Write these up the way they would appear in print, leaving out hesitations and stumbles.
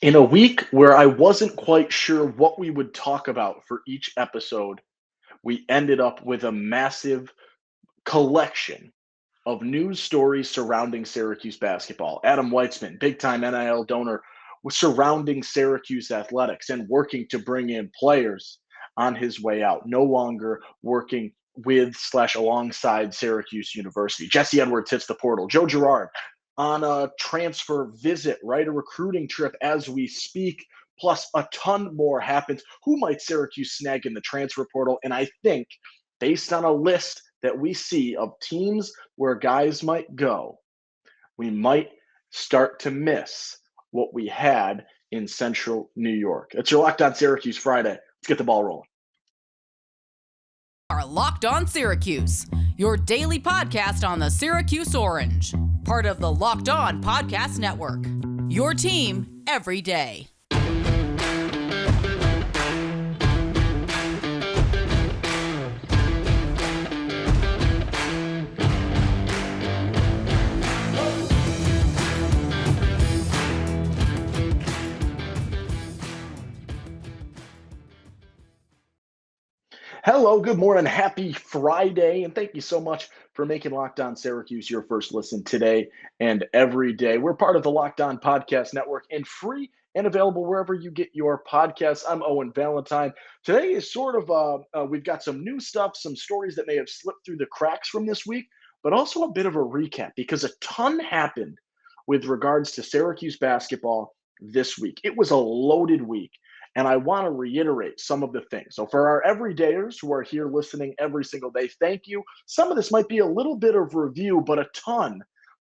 In a week where I wasn't quite sure what we would talk about for each episode, we ended up with a massive collection of news stories surrounding Syracuse basketball. Adam Weitzman, big time NIL donor, was surrounding Syracuse athletics and working to bring in players on his way out, no longer working with slash alongside Syracuse University. Jesse Edwards hits the portal. Joe Girard on a transfer visit, right? A recruiting trip as we speak. Plus, a ton more happens. Who might Syracuse snag in the transfer portal? And I think, based on a list that we see of teams where guys might go, we might start to miss what we had in Central New York. It's your Locked On Syracuse Friday. Let's get the ball rolling. Are Locked On Syracuse, your daily podcast on the Syracuse Orange, part of the Locked On Podcast Network. Your team every day. Hello, good morning, happy Friday, and thank you so much for making Locked On Syracuse your first listen today and every day. We're part of the Locked On Podcast Network and free and available wherever you get your podcasts. I'm Owen Valentine. Today is sort of, we've got some new stuff, some stories that may have slipped through the cracks from this week, but also a bit of a recap because a ton happened with regards to Syracuse basketball this week. It was a loaded week. And I want to reiterate some of the things. So, for our everydayers who are here listening every single day, thank you. Some of this might be a little bit of review, but a ton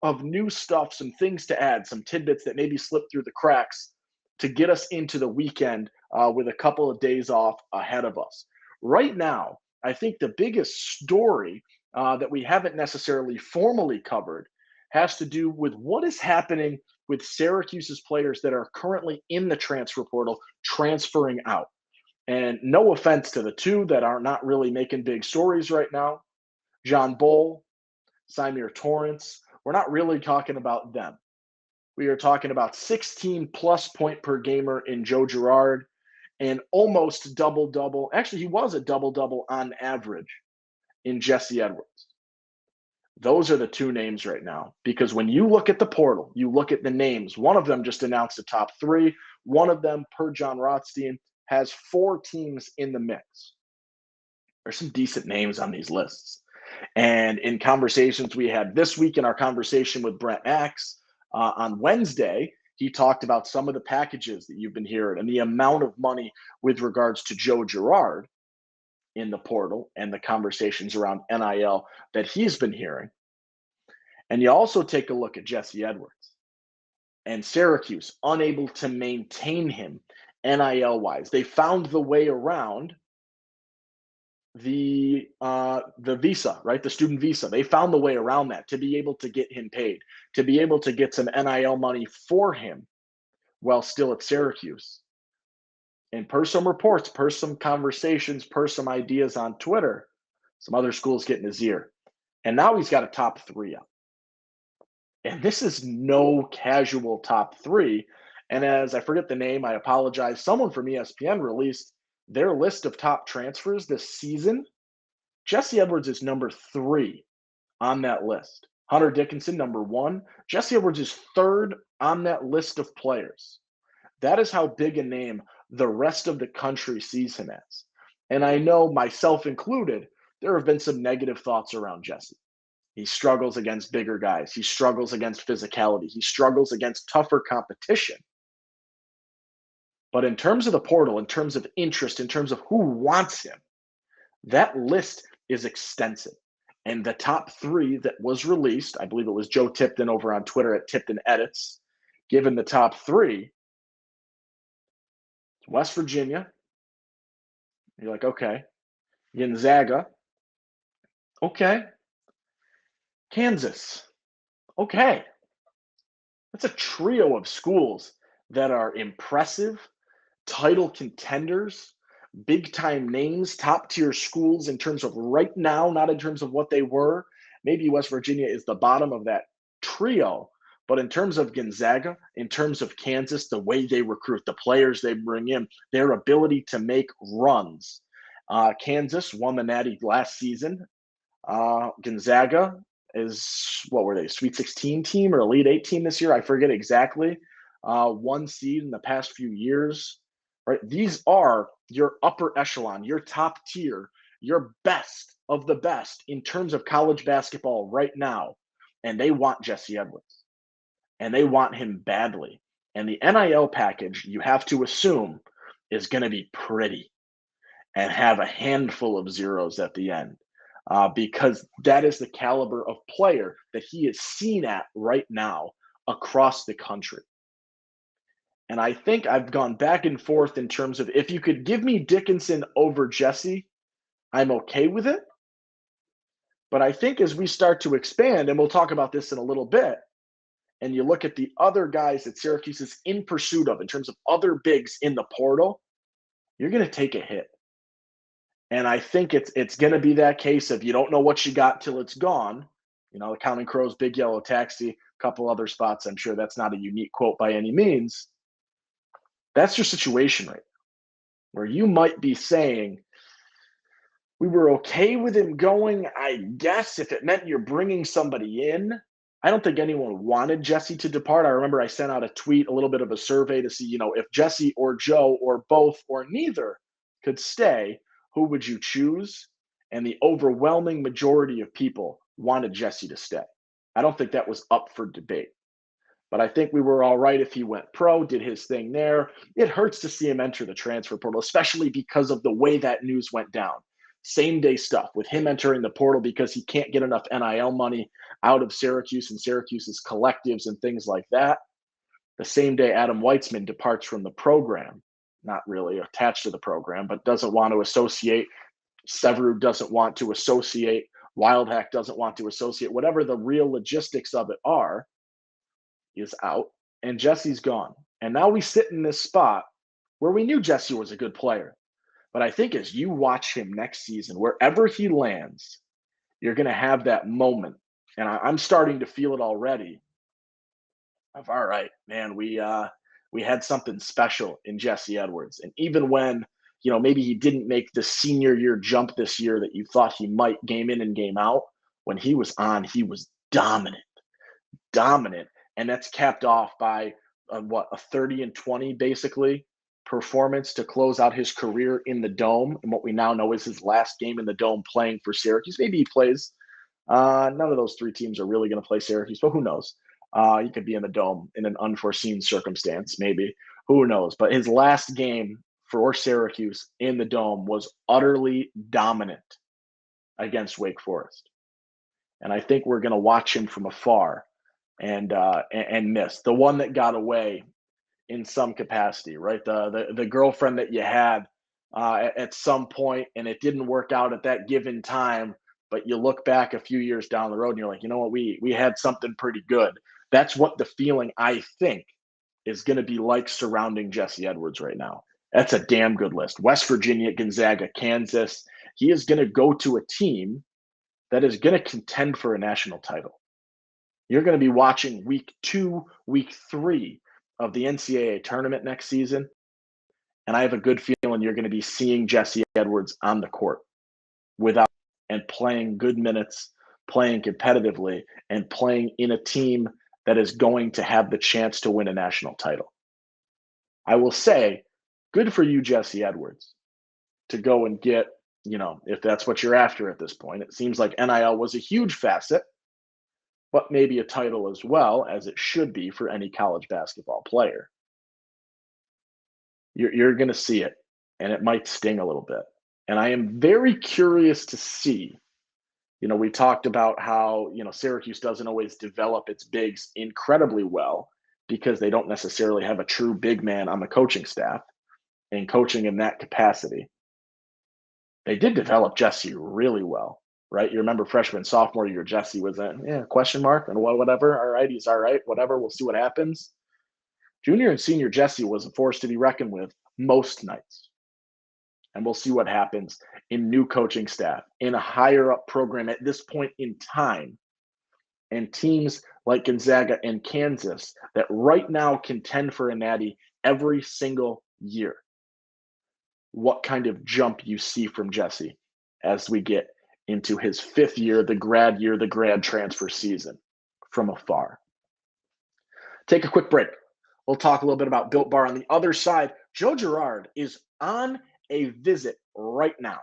of new stuff, some things to add, some tidbits that maybe slipped through the cracks to get us into the weekend with a couple of days off ahead of us. Right now, I think the biggest story that we haven't necessarily formally covered has to do with what is happening with Syracuse's players that are currently in the transfer portal transferring out. And no offense to the two that are not really making big stories right now, John Bull, Symir Torrance. We're not really talking about them. We are talking about 16 plus point per gamer in Joe Girard and almost double double. Actually, he was a double double on average in Jesse Edwards. Those are the two names right now because when you look at the portal, you look at the names. One of them just announced the top three. One of them, per John Rothstein, has four teams in the mix. There's some decent names on these lists. And in conversations we had this week, in our conversation with Brent Axe on Wednesday, he talked about some of the packages that you've been hearing and the amount of money with regards to Joe Girard in the portal and the conversations around NIL that he's been hearing. And you also take a look at Jesse Edwards and Syracuse, unable to maintain him NIL wise. They found the way around the visa, right? The student visa. They found the way around that to be able to get him paid, to be able to get some NIL money for him while still at Syracuse. And per some reports, per some conversations, per some ideas on Twitter, some other schools getting his ear. And now he's got a top three up. And this is no casual top three. And as I forget the name, I apologize. Someone from ESPN released their list of top transfers this season. Jesse Edwards is number three on that list. Hunter Dickinson, number one. Jesse Edwards is third on that list of players. That is how big a name the rest of the country sees him as. And I know, myself included, there have been some negative thoughts around Jesse. He struggles against bigger guys. He struggles against physicality. He struggles against tougher competition. But in terms of the portal, in terms of interest, in terms of who wants him, that list is extensive. And the top three that was released, I believe it was Joe Tipton over on Twitter at Tipton Edits, given the top three, West Virginia. You're like, okay. Gonzaga. Okay. Kansas. Okay. That's a trio of schools that are impressive, title contenders, big time names, top tier schools in terms of right now, not in terms of what they were. Maybe West Virginia is the bottom of that trio, But in terms of Gonzaga, in terms of Kansas, the way they recruit, the players they bring in, their ability to make runs. Kansas won the Natty last season. Gonzaga is, what were they, Sweet 16 team or Elite 8 team this year? I forget exactly. One seed in the past few years. Right? These are your upper echelon, your top tier, your best of the best in terms of college basketball right now. And they want Jesse Edwards. And they want him badly. And the NIL package, you have to assume, is going to be pretty and have a handful of zeros at the end. Because that is the caliber of player that he is seen at right now across the country. And I think I've gone back and forth in terms of if you could give me Dickinson over Jesse, I'm okay with it. But I think as we start to expand, and we'll talk about this in a little bit, and you look at the other guys that Syracuse is in pursuit of in terms of other bigs in the portal, you're going to take a hit. And I think it's going to be that case of you don't know what you got till it's gone. You know, the Counting Crows, Big Yellow Taxi, a couple other spots. I'm sure that's not a unique quote by any means. That's your situation right now, where you might be saying, we were okay with him going, I guess, if it meant you're bringing somebody in. I don't think anyone wanted Jesse to depart. I remember I sent out a tweet, a little bit of a survey to see, if Jesse or Joe or both or neither could stay, who would you choose? And the overwhelming majority of people wanted Jesse to stay. I don't think that was up for debate. But I think we were all right if he went pro, did his thing there. It hurts to see him enter the transfer portal, especially because of the way that news went down. Same day stuff with him entering the portal because he can't get enough NIL money out of Syracuse and Syracuse's collectives and things like that. The same day Adam Weitzman departs from the program, not really attached to the program, but doesn't want to associate. Severu doesn't want to associate. Wildhack doesn't want to associate. Whatever the real logistics of it are, is out, and Jesse's gone. And now we sit in this spot where we knew Jesse was a good player. But I think as you watch him next season, wherever he lands, you're going to have that moment. And I'm starting to feel it already of, all right, man, we had something special in Jesse Edwards. And even when, maybe he didn't make the senior year jump this year that you thought he might game in and game out, when he was on, he was dominant. And that's capped off by a 30 and 20 basically performance to close out his career in the Dome, and what we now know is his last game in the Dome playing for Syracuse. Maybe he plays. None of those three teams are really going to play Syracuse, but who knows? He could be in the Dome in an unforeseen circumstance, maybe. Who knows? But his last game for Syracuse in the Dome was utterly dominant against Wake Forest. And I think we're going to watch him from afar and miss. The one that got away in some capacity, right? The girlfriend that you had at some point and it didn't work out at that given time, but you look back a few years down the road and you're like, you know what, we had something pretty good. That's what the feeling, I think, is going to be like surrounding Jesse Edwards right now. That's a damn good list. West Virginia, Gonzaga, Kansas. He is going to go to a team that is going to contend for a national title. You're going to be watching week 2, week 3 of the NCAA tournament next season. And I have a good feeling you're going to be seeing Jesse Edwards on the court without and playing good minutes, playing competitively, and playing in a team that is going to have the chance to win a national title. I will say, good for you, Jesse Edwards, to go and get, if that's what you're after at this point. It seems like NIL was a huge facet, but maybe a title as well, as it should be for any college basketball player. You're going to see it, and it might sting a little bit. And I am very curious to see, we talked about how, Syracuse doesn't always develop its bigs incredibly well because they don't necessarily have a true big man on the coaching staff and coaching in that capacity. They did develop Jesse really well. Right? You remember freshman, sophomore year, Jesse was in, question mark, and whatever. All right, he's all right, whatever. We'll see what happens. Junior and senior Jesse was a force to be reckoned with most nights. And we'll see what happens in new coaching staff, in a higher up program at this point in time. and teams like Gonzaga and Kansas that right now contend for a natty every single year, what kind of jump you see from Jesse as we get into his 5th year, the grad transfer season from afar. Take a quick break. We'll talk a little bit about Built Bar. On the other side, Joe Girard is on a visit right now.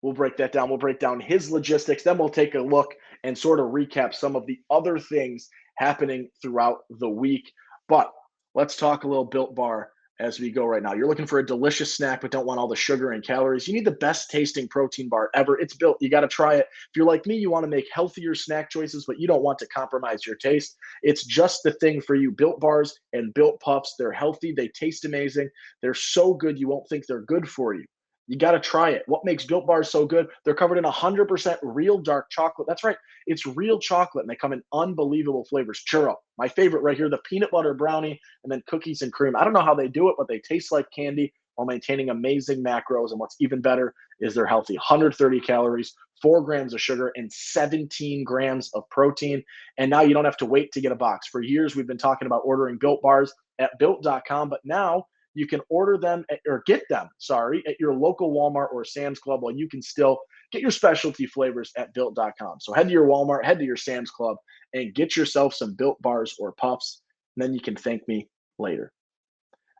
We'll break that down. We'll break down his logistics. Then we'll take a look and sort of recap some of the other things happening throughout the week. But let's talk a little Built Bar as we go right now. You're looking for a delicious snack but don't want all the sugar and calories. You need the best tasting protein bar ever. It's Built. You got to try it. If you're like me, you want to make healthier snack choices, but you don't want to compromise your taste. It's just the thing for you. Built Bars and Built Puffs. They're healthy. They taste amazing. They're so good you won't think they're good for you. You got to try it. What makes Built Bars so good? They're covered in 100% real dark chocolate. That's right. It's real chocolate, and they come in unbelievable flavors. Churro, my favorite right here, the peanut butter brownie, and then cookies and cream. I don't know how they do it, but they taste like candy while maintaining amazing macros. And what's even better is they're healthy. 130 calories, 4 grams of sugar, and 17 grams of protein. And now you don't have to wait to get a box. For years, we've been talking about ordering Built Bars at Built.com, but now you can order them or get them, at your local Walmart or Sam's Club, while you can still get your specialty flavors at Built.com. So head to your Walmart, head to your Sam's Club, and get yourself some Built Bars or Puffs. And then you can thank me later.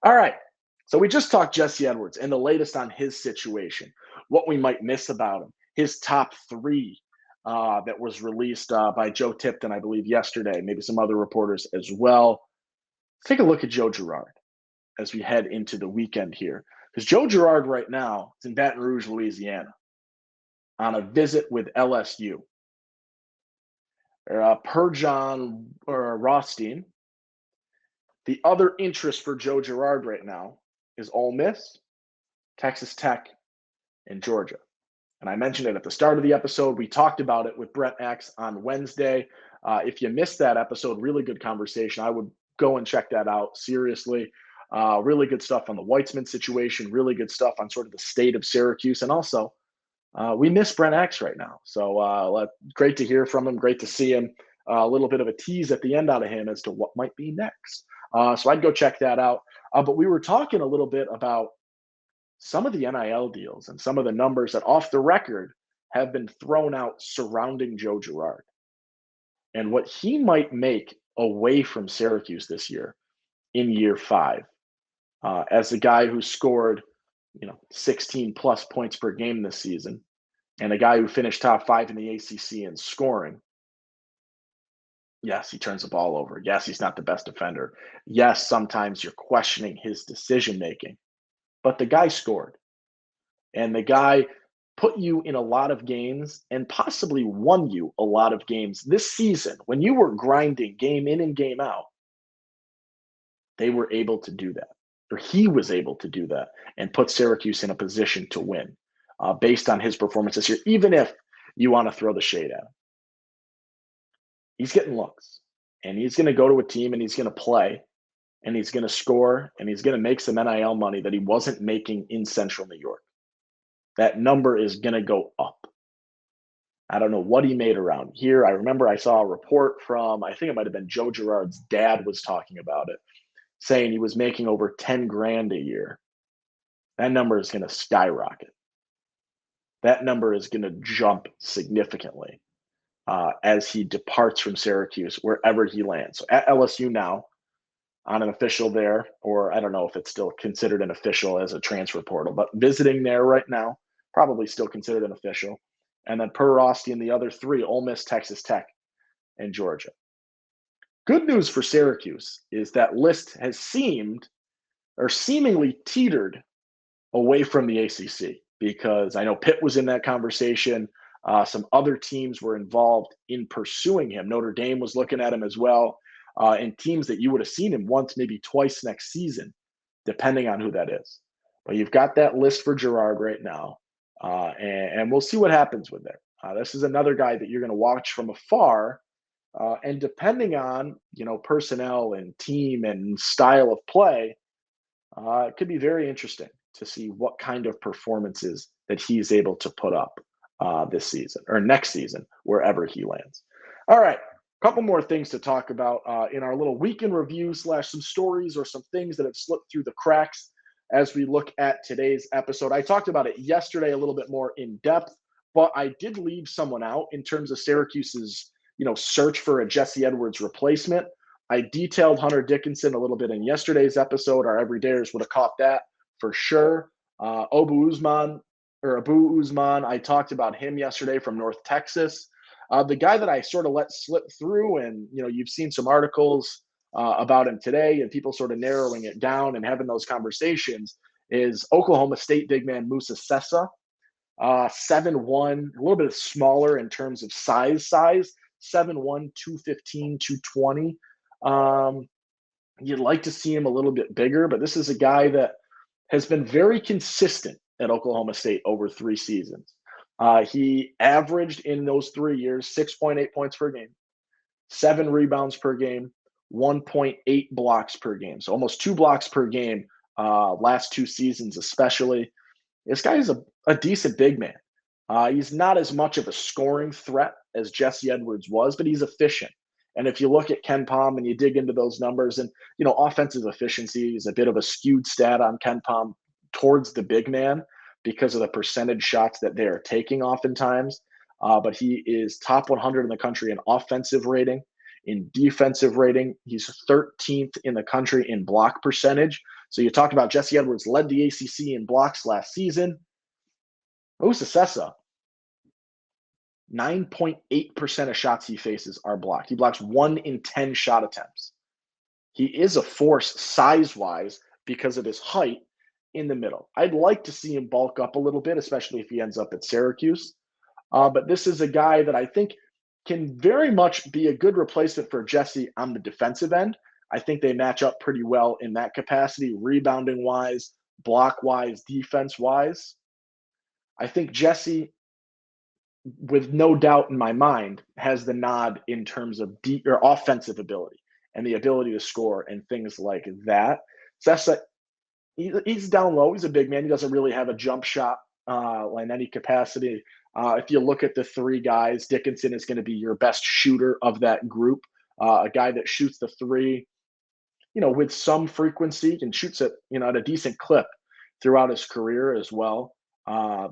All right. So we just talked Jesse Edwards and the latest on his situation, what we might miss about him, his top 3 that was released by Joe Tipton, I believe, yesterday, maybe some other reporters as well. Let's take a look at Joe Girard as we head into the weekend here. Because Joe Girard right now is in Baton Rouge, Louisiana, on a visit with LSU. Per John Rothstein, the other interest for Joe Girard right now is Ole Miss, Texas Tech, and Georgia. And I mentioned it at the start of the episode. We talked about it with Brent X on Wednesday. If you missed that episode, really good conversation. I would go and check that out seriously. Really good stuff on the Weitzman situation, really good stuff on sort of the state of Syracuse. And also, we miss Brent X right now. So great to hear from him, great to see him. A little bit of a tease at the end out of him as to what might be next. So I'd go check that out. But we were talking a little bit about some of the NIL deals and some of the numbers that off the record have been thrown out surrounding Joe Girard and what he might make away from Syracuse this year in year 5. As the guy who scored, 16 plus points per game this season, and a guy who finished top 5 in the ACC in scoring. Yes, he turns the ball over. Yes, he's not the best defender. Yes, sometimes you're questioning his decision making, but the guy scored, and the guy put you in a lot of games and possibly won you a lot of games this season when you were grinding game in and game out. They were able to do that. Or he was able to do that and put Syracuse in a position to win based on his performance this year, even if you want to throw the shade at him. He's getting looks, and he's going to go to a team and he's going to play, and he's going to score, and he's going to make some NIL money that he wasn't making in Central New York. That number is going to go up. I don't know what he made around here. I remember I saw a report from, I think it might have been Joe Girard's dad was talking about it, saying he was making over 10 grand a year. That number is going to skyrocket. That number is going to jump significantly as he departs from Syracuse, wherever he lands. So at LSU now, on an official there, or I don't know if it's still considered an official as a transfer portal, but visiting there right now, probably still considered an official. And then per Rothstein, the other 3, Ole Miss, Texas Tech, and Georgia. Good news for Syracuse is that list has seemingly teetered away from the ACC, because I know Pitt was in that conversation. Some other teams were involved in pursuing him. Notre Dame was looking at him as well, and teams that you would have seen him once, maybe twice next season, depending on who that is. But you've got that list for Gerard right now, and we'll see what happens with it. This is another guy that you're going to watch from afar. And depending on, personnel and team and style of play, it could be very interesting to see what kind of performances that he's able to put up this season or next season, wherever he lands. All right. A couple more things to talk about in our little weekend review / some stories or some things that have slipped through the cracks as we look at today's episode. I talked about it yesterday a little bit more in depth, but I did leave someone out in terms of Syracuse's, search for a Jesse Edwards replacement. I detailed Hunter Dickinson a little bit in yesterday's episode. Our everydayers would have caught that for sure. Abu Usman, I talked about him yesterday from North Texas. The guy that I sort of let slip through, and you've seen some articles about him today, and people sort of narrowing it down and having those conversations, is Oklahoma State big man Musa Sessa, 7'1", a little bit smaller in terms of size, 7'1", 215, 220. You'd like to see him a little bit bigger, but this is a guy that has been very consistent at Oklahoma State over 3 seasons. He averaged in those 3 years 6.8 points per game, 7 rebounds per game, 1.8 blocks per game. So almost 2 blocks per game last 2 seasons especially. This guy is a decent big man. He's not as much of a scoring threat as Jesse Edwards was, but he's efficient. And if you look at Ken Pom and you dig into those numbers, and offensive efficiency is a bit of a skewed stat on Ken Pom towards the big man because of the percentage shots that they are taking oftentimes. But he is top 100 in the country in offensive rating. In defensive rating, he's 13th in the country in block percentage. So you talked about Jesse Edwards led the ACC in blocks last season. Musa Sessa, 9.8% of shots he faces are blocked. He blocks 1 in 10 shot attempts. He is a force size-wise because of his height in the middle. I'd like to see him bulk up a little bit, especially if he ends up at Syracuse. But this is a guy that I think can very much be a good replacement for Jesse on the defensive end. I think they match up pretty well in that capacity, rebounding-wise, block-wise, defense-wise. I think Jesse, with no doubt in my mind, has the nod in terms of deep or offensive ability and the ability to score and things like that. Sessa, he's down low. He's a big man. He doesn't really have a jump shot in any capacity. If you look at the 3 guys, Dickinson is going to be your best shooter of that group, a guy that shoots the 3, with some frequency and shoots it, at a decent clip throughout his career as well.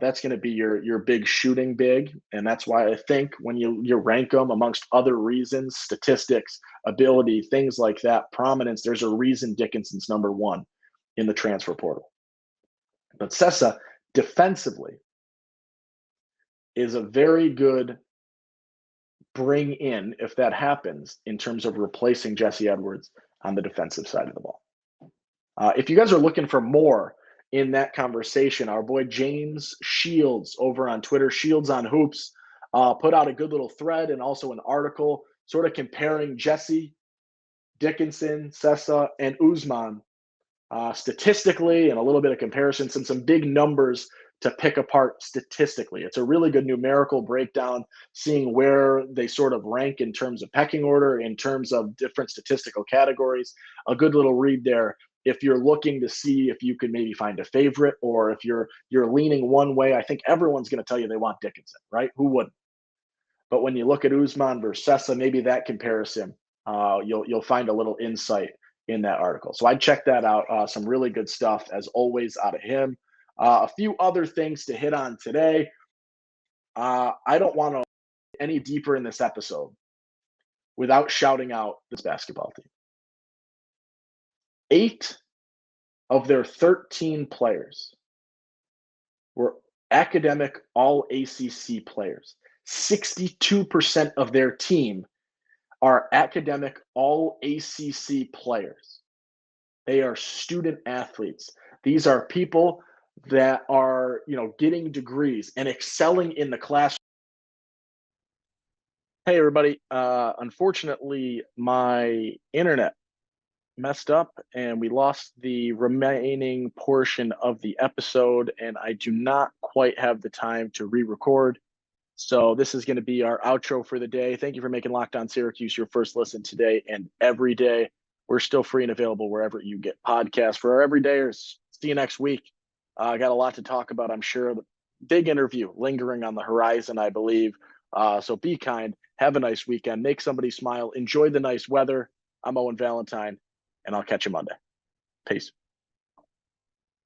That's going to be your big shooting big. And that's why I think when you rank them amongst other reasons, statistics, ability, things like that, prominence, there's a reason Dickinson's number 1 in the transfer portal. But Sessa, defensively, is a very good bring in, if that happens, in terms of replacing Jesse Edwards on the defensive side of the ball. If you guys are looking for more in that conversation, our boy James Shields over on Twitter, Shields on Hoops, put out a good little thread and also an article sort of comparing Jesse, Dickinson, Sessa, and Usman statistically, and a little bit of comparison, some big numbers to pick apart statistically. It's a really good numerical breakdown, seeing where they sort of rank in terms of pecking order, in terms of different statistical categories. A good little read there if you're looking to see if you can maybe find a favorite, or if you're leaning one way. I think everyone's going to tell you they want Dickinson, right? Who wouldn't? But when you look at Usman versus Sessa, maybe that comparison, you'll find a little insight in that article. So I'd check that out. Some really good stuff, as always, out of him. A few other things to hit on today. I don't want to get any deeper in this episode without shouting out this basketball team. 8 of their 13 players were academic all-ACC players. 62% of their team are academic all-ACC players. They are student athletes. These are people that are, getting degrees and excelling in the classroom. Hey, everybody. Unfortunately, my internet messed up and we lost the remaining portion of the episode, and I do not quite have the time to re-record. So this is going to be our outro for the day. Thank you for making Locked On Syracuse your first listen today and every day. We're still free and available wherever you get podcasts. For our everydayers, see you next week. I got a lot to talk about, I'm sure. Big interview lingering on the horizon, I believe. So be kind Have a nice weekend. Make somebody smile. Enjoy the nice weather. I'm Owen Valentine, and I'll catch you Monday. Peace.